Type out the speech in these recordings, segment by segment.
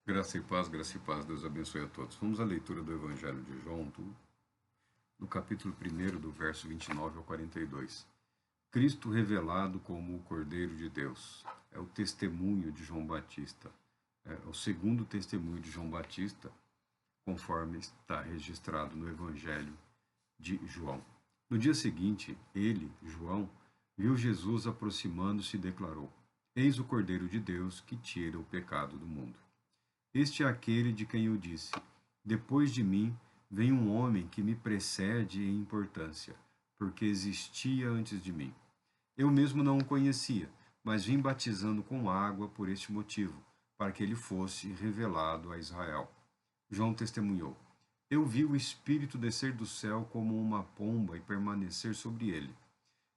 Graça e paz, Deus abençoe a todos. Vamos à leitura do Evangelho de João, no capítulo 1, do verso 29 ao 42. Cristo revelado como o Cordeiro de Deus. É o testemunho de João Batista. É o segundo testemunho de João Batista, conforme está registrado no Evangelho de João. No dia seguinte, ele, João, viu Jesus aproximando-se e declarou: Eis o Cordeiro de Deus que tira o pecado do mundo. Este é aquele de quem eu disse: Depois de mim vem um homem que me precede em importância, porque existia antes de mim. Eu mesmo não o conhecia, mas vim batizando com água por este motivo, para que ele fosse revelado a Israel. João testemunhou: Eu vi o Espírito descer do céu como uma pomba e permanecer sobre ele.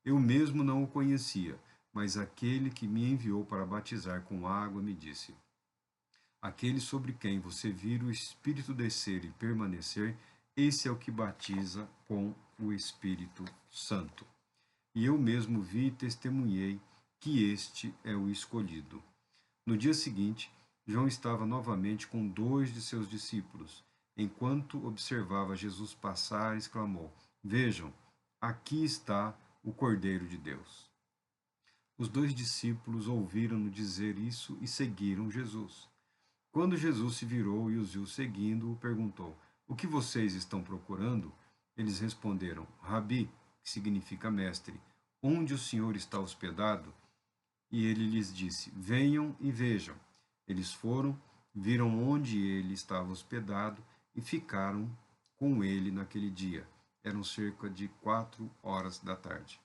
Eu mesmo não o conhecia, mas aquele que me enviou para batizar com água me disse: Aquele sobre quem você vir o Espírito descer e permanecer, esse é o que batiza com o Espírito Santo. E eu mesmo vi e testemunhei que este é o escolhido. No dia seguinte, João estava novamente com 2 de seus discípulos. Enquanto observava Jesus passar, exclamou: Vejam, aqui está o Cordeiro de Deus. Os 2 discípulos ouviram-no dizer isso e seguiram Jesus. Quando Jesus se virou e os viu seguindo, perguntou: O que vocês estão procurando? Eles responderam: Rabi, que significa mestre, onde o Senhor está hospedado? E ele lhes disse: Venham e vejam. Eles foram, viram onde ele estava hospedado e ficaram com ele naquele dia. Eram cerca de 4 horas da tarde.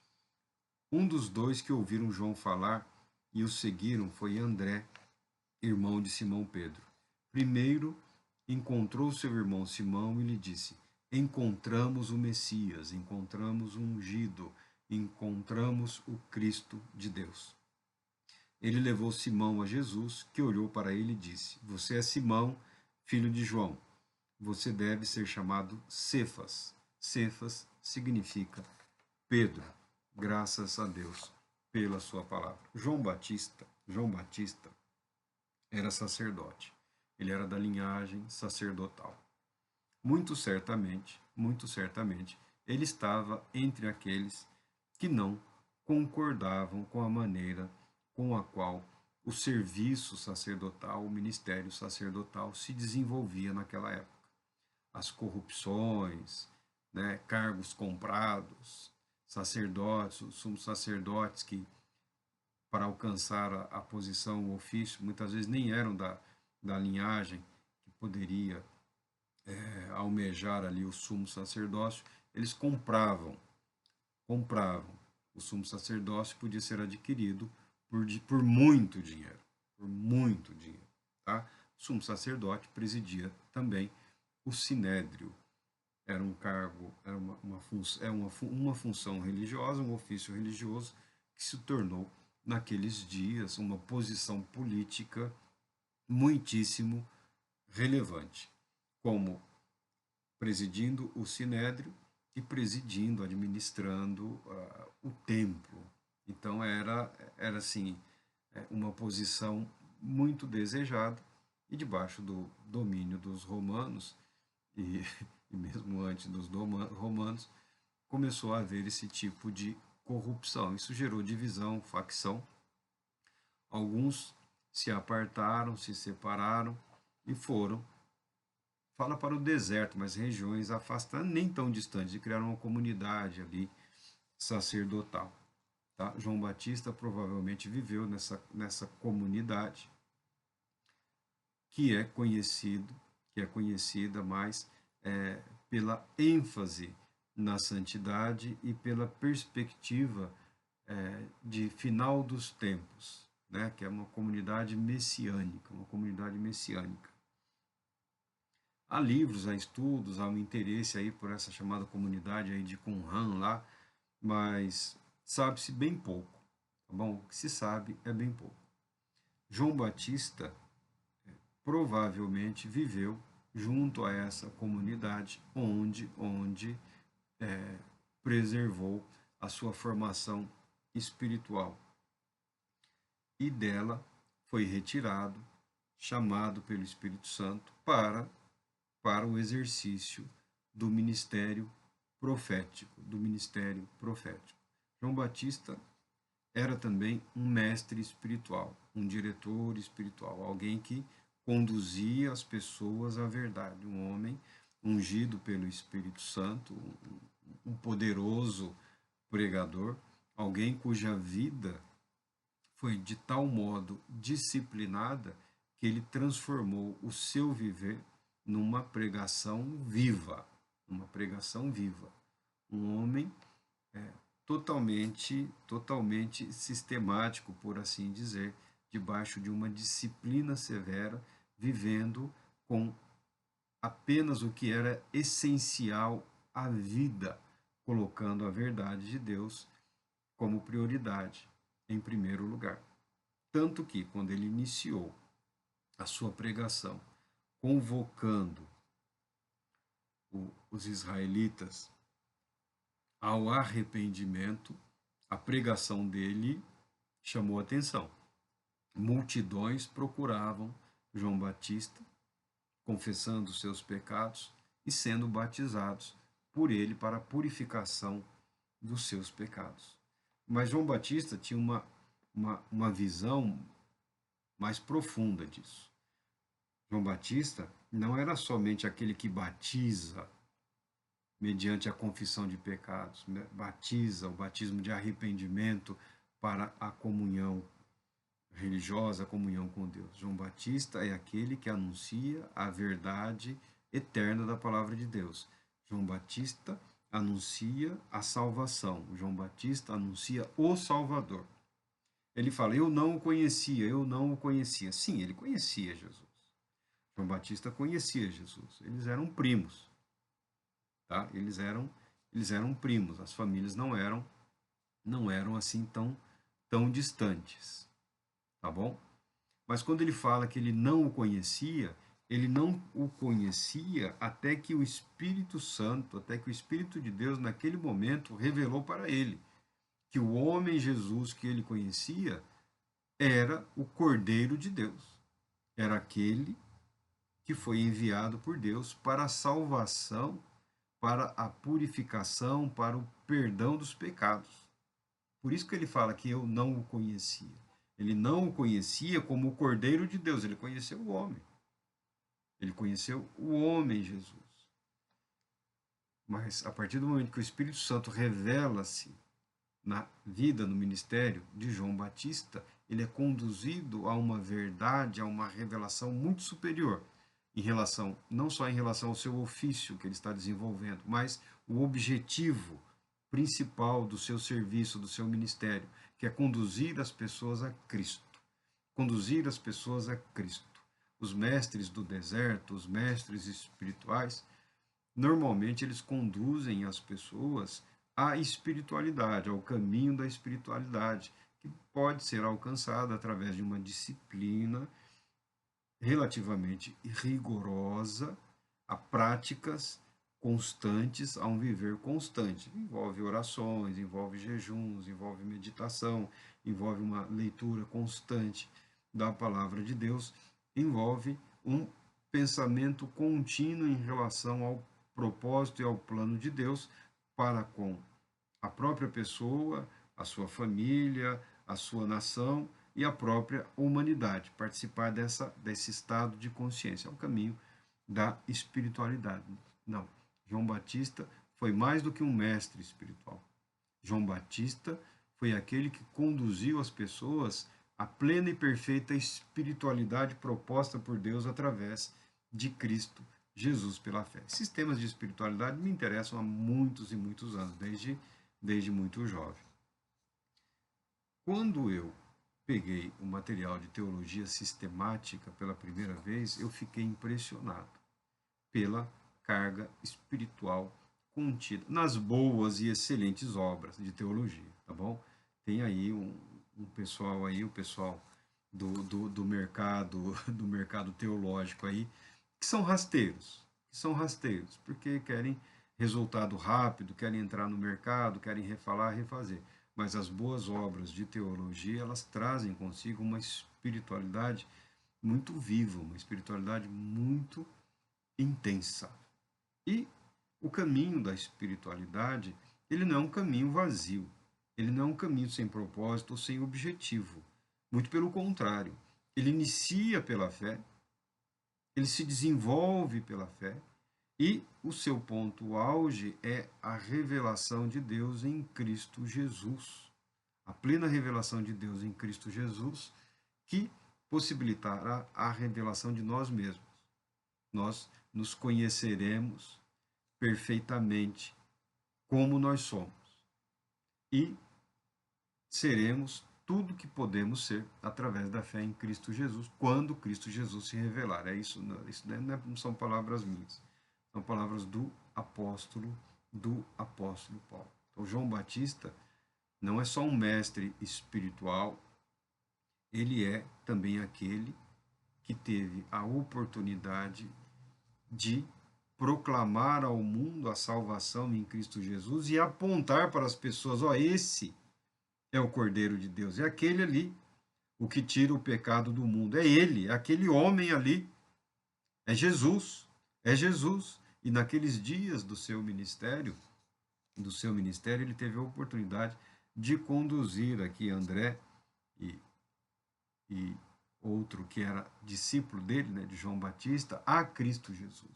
Um dos 2 que ouviram João falar e o seguiram foi André, irmão de Simão Pedro. Primeiro encontrou seu irmão Simão e lhe disse: Encontramos o Messias, encontramos o ungido, encontramos o Cristo de Deus. Ele levou Simão a Jesus, que olhou para ele e disse: Você é Simão, filho de João. Você deve ser chamado Cefas. Cefas significa Pedro. Graças a Deus pela sua palavra. João Batista era sacerdote. Ele era da linhagem sacerdotal. Muito certamente, ele estava entre aqueles que não concordavam com a maneira com a qual o serviço sacerdotal, o ministério sacerdotal se desenvolvia naquela época. As corrupções, né, cargos comprados, sacerdotes, os sumos sacerdotes que para alcançar a posição, o ofício, muitas vezes nem eram da linhagem que poderia almejar ali o sumo sacerdócio, eles compravam. O sumo sacerdócio podia ser adquirido por muito dinheiro, tá? O sumo sacerdote presidia também o sinédrio. Era um cargo, era uma função religiosa, um ofício religioso que se tornou naqueles dias uma posição política muitíssimo relevante, como presidindo o sinédrio e presidindo, administrando o templo. Então era assim, uma posição muito desejada e debaixo do domínio dos romanos e, e mesmo antes dos romanos começou a haver esse tipo de corrupção. Isso gerou divisão, facção. Alguns se apartaram, se separaram e foram, fala para o deserto, mas regiões afastadas, nem tão distantes, e criaram uma comunidade ali sacerdotal. Tá? João Batista provavelmente viveu nessa comunidade que é conhecida mais pela ênfase na santidade e pela perspectiva de final dos tempos, né? Que é uma comunidade messiânica, Há livros, há estudos, há um interesse aí por essa chamada comunidade aí de Qumran lá, mas sabe-se bem pouco, tá bom? O que se sabe é bem pouco. João Batista provavelmente viveu junto a essa comunidade onde preservou a sua formação espiritual. E dela foi retirado chamado pelo Espírito Santo para o exercício do ministério profético. João Batista era também um mestre espiritual, um diretor espiritual, alguém que conduzia as pessoas à verdade, um homem ungido pelo Espírito Santo, um poderoso pregador, alguém cuja vida foi de tal modo disciplinada que ele transformou o seu viver numa pregação viva, um homem totalmente sistemático, por assim dizer, debaixo de uma disciplina severa, vivendo com apenas o que era essencial à vida, colocando a verdade de Deus como prioridade, em primeiro lugar. Tanto que, quando ele iniciou a sua pregação, convocando os israelitas ao arrependimento, a pregação dele chamou atenção. Multidões procuravam João Batista, confessando seus pecados e sendo batizados por ele para a purificação dos seus pecados. Mas João Batista tinha uma visão mais profunda disso. João Batista não era somente aquele que batiza mediante a confissão de pecados, batiza, o batismo de arrependimento para a comunhão religiosa, a comunhão com Deus. João Batista é aquele que anuncia a verdade eterna da palavra de Deus. João Batista anuncia a salvação. João Batista anuncia o Salvador. Ele fala, eu não o conhecia. Sim, ele conhecia Jesus. João Batista conhecia Jesus. Eles eram primos. Tá? Eles eram primos. As famílias não eram assim tão distantes. Tá bom? Mas quando ele fala que ele não o conhecia, ele não o conhecia até que o Espírito Santo, até que o Espírito de Deus, naquele momento, revelou para ele que o homem Jesus que ele conhecia era o Cordeiro de Deus. Era aquele que foi enviado por Deus para a salvação, para a purificação, para o perdão dos pecados. Por isso que ele fala que eu não o conhecia. Ele não o conhecia como o Cordeiro de Deus, ele conheceu o homem. Ele conheceu o homem Jesus. Mas a partir do momento que o Espírito Santo revela-se na vida, no ministério de João Batista, ele é conduzido a uma verdade, a uma revelação muito superior, em relação, não só em relação ao seu ofício que ele está desenvolvendo, mas o objetivo principal do seu serviço, do seu ministério, que é conduzir as pessoas a Cristo. Conduzir as pessoas a Cristo. Os mestres do deserto, os mestres espirituais, normalmente eles conduzem as pessoas à espiritualidade, ao caminho da espiritualidade, que pode ser alcançado através de uma disciplina relativamente rigorosa, a práticas constantes, a um viver constante. Envolve orações, envolve jejuns, envolve meditação, envolve uma leitura constante da palavra de Deus, envolve um pensamento contínuo em relação ao propósito e ao plano de Deus para com a própria pessoa, a sua família, a sua nação e a própria humanidade. Participar desse estado de consciência é o caminho da espiritualidade. Não, João Batista foi mais do que um mestre espiritual. João Batista foi aquele que conduziu as pessoas à plena e perfeita espiritualidade proposta por Deus através de Cristo Jesus pela fé. Esses temas de espiritualidade me interessam há muitos e muitos anos, desde muito jovem. Quando eu peguei o material de teologia sistemática pela primeira vez, eu fiquei impressionado pela carga espiritual contida nas boas e excelentes obras de teologia, tá bom? Tem aí um pessoal aí, o pessoal do mercado teológico aí, que são rasteiros, porque querem resultado rápido, querem entrar no mercado, querem refazer. Mas as boas obras de teologia, elas trazem consigo uma espiritualidade muito viva, uma espiritualidade muito intensa. E o caminho da espiritualidade, ele não é um caminho vazio, ele não é um caminho sem propósito ou sem objetivo. Muito pelo contrário, ele inicia pela fé, ele se desenvolve pela fé, e o seu ponto auge é a revelação de Deus em Cristo Jesus. A plena revelação de Deus em Cristo Jesus, que possibilitará a revelação de nós mesmos. Nós nos conheceremos perfeitamente como nós somos e seremos tudo que podemos ser através da fé em Cristo Jesus, quando Cristo Jesus se revelar. Isso não são palavras minhas, são palavras do apóstolo Paulo. Então, João Batista não é só um mestre espiritual, ele é também aquele que teve a oportunidade de proclamar ao mundo a salvação em Cristo Jesus e apontar para as pessoas, esse é o Cordeiro de Deus, é aquele ali, o que tira o pecado do mundo, é ele, é aquele homem ali, é Jesus, E naqueles dias do seu ministério, ele teve a oportunidade de conduzir aqui André e outro que era discípulo dele, né, de João Batista, a Cristo Jesus.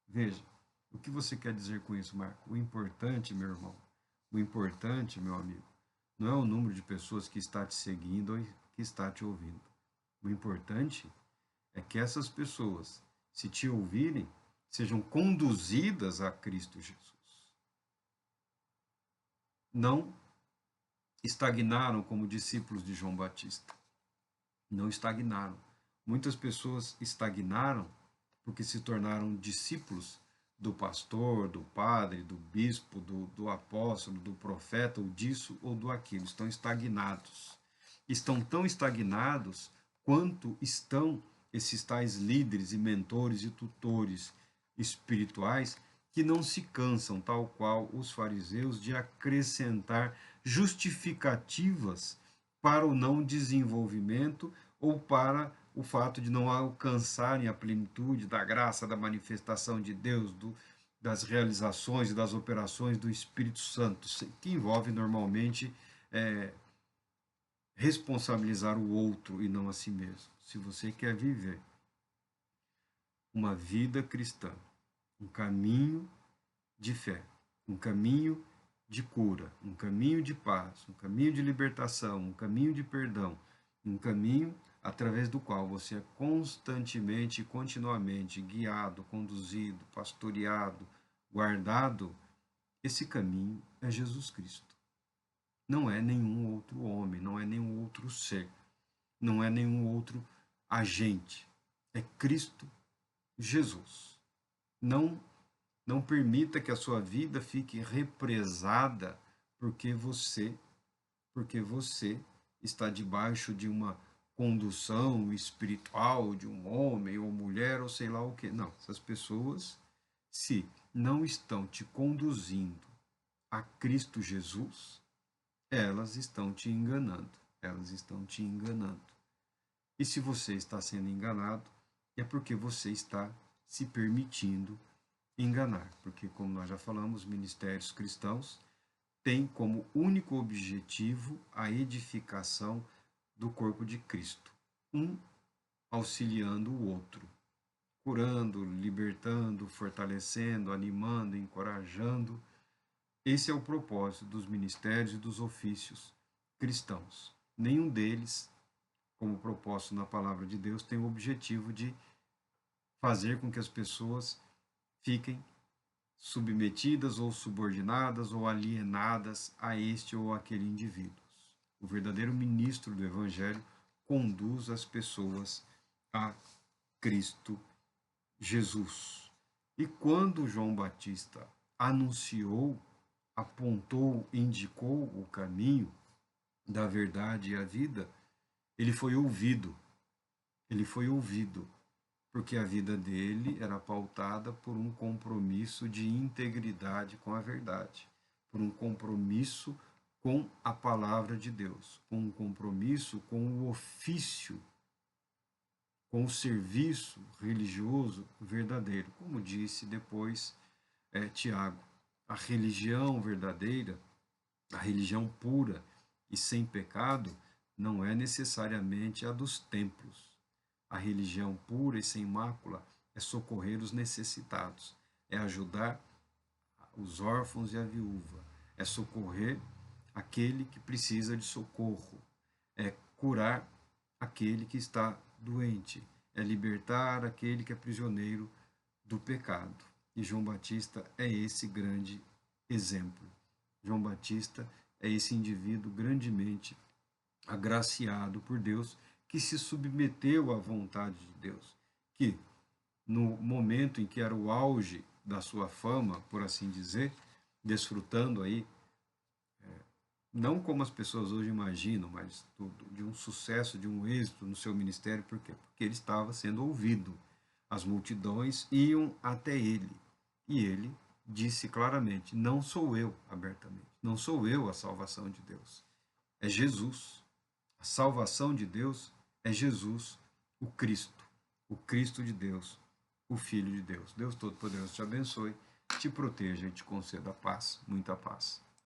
Veja, o que você quer dizer com isso, Marco? O importante, meu irmão, o importante, meu amigo, não é o número de pessoas que está te seguindo ou que está te ouvindo. O importante é que essas pessoas, se te ouvirem, sejam conduzidas a Cristo Jesus. Não estagnaram como discípulos de João Batista. Não estagnaram. Muitas pessoas estagnaram porque se tornaram discípulos do pastor, do padre, do bispo, do apóstolo, do profeta, ou disso ou do aquilo. Estão estagnados. Estão tão estagnados quanto estão esses tais líderes e mentores e tutores espirituais que não se cansam, tal qual os fariseus, de acrescentar justificativas para o não desenvolvimento ou para o fato de não alcançarem a plenitude da graça, da manifestação de Deus, das realizações e das operações do Espírito Santo, que envolve normalmente responsabilizar o outro e não a si mesmo. Se você quer viver uma vida cristã, um caminho de fé, um caminho de cura, um caminho de paz, um caminho de libertação, um caminho de perdão, um caminho através do qual você é constantemente e continuamente guiado, conduzido, pastoreado, guardado, esse caminho é Jesus Cristo. Não é nenhum outro homem, não é nenhum outro ser, não é nenhum outro agente. É Cristo Jesus. Não permita que a sua vida fique represada porque você está debaixo de uma condução espiritual de um homem ou mulher ou sei lá o que. Não, essas pessoas, se não estão te conduzindo a Cristo Jesus, elas estão te enganando. Elas estão te enganando. E se você está sendo enganado, é porque você está se permitindo enganar. Porque, como nós já falamos, ministérios cristãos têm como único objetivo a edificação do corpo de Cristo. Um auxiliando o outro, curando, libertando, fortalecendo, animando, encorajando. Esse é o propósito dos ministérios e dos ofícios cristãos. Nenhum deles, como proposto na palavra de Deus, tem o objetivo de fazer com que as pessoas fiquem submetidas ou subordinadas ou alienadas a este ou aquele indivíduo. O verdadeiro ministro do Evangelho conduz as pessoas a Cristo Jesus. E quando João Batista anunciou, apontou, indicou o caminho da verdade e a vida, ele foi ouvido. Ele foi ouvido, porque a vida dele era pautada por um compromisso de integridade com a verdade, por um compromisso com a palavra de Deus, com um compromisso com o ofício com o serviço religioso verdadeiro. Como disse depois Tiago, a religião verdadeira, a religião pura e sem pecado, não é necessariamente a dos templos. A religião pura e sem mácula é socorrer os necessitados, é ajudar os órfãos e a viúva, é socorrer aquele que precisa de socorro, é curar aquele que está doente, é libertar aquele que é prisioneiro do pecado. E João Batista é esse grande exemplo. João Batista é esse indivíduo grandemente agraciado por Deus, que se submeteu à vontade de Deus, que no momento em que era o auge da sua fama, por assim dizer, desfrutando aí, não como as pessoas hoje imaginam, mas de um sucesso, de um êxito no seu ministério, por quê? Porque ele estava sendo ouvido. As multidões iam até ele, e ele disse claramente: não sou eu, abertamente, não sou eu a salvação de Deus, é Jesus. A salvação de Deus é Jesus, o Cristo de Deus, o Filho de Deus. Deus Todo-Poderoso te abençoe, te proteja e te conceda paz, muita paz.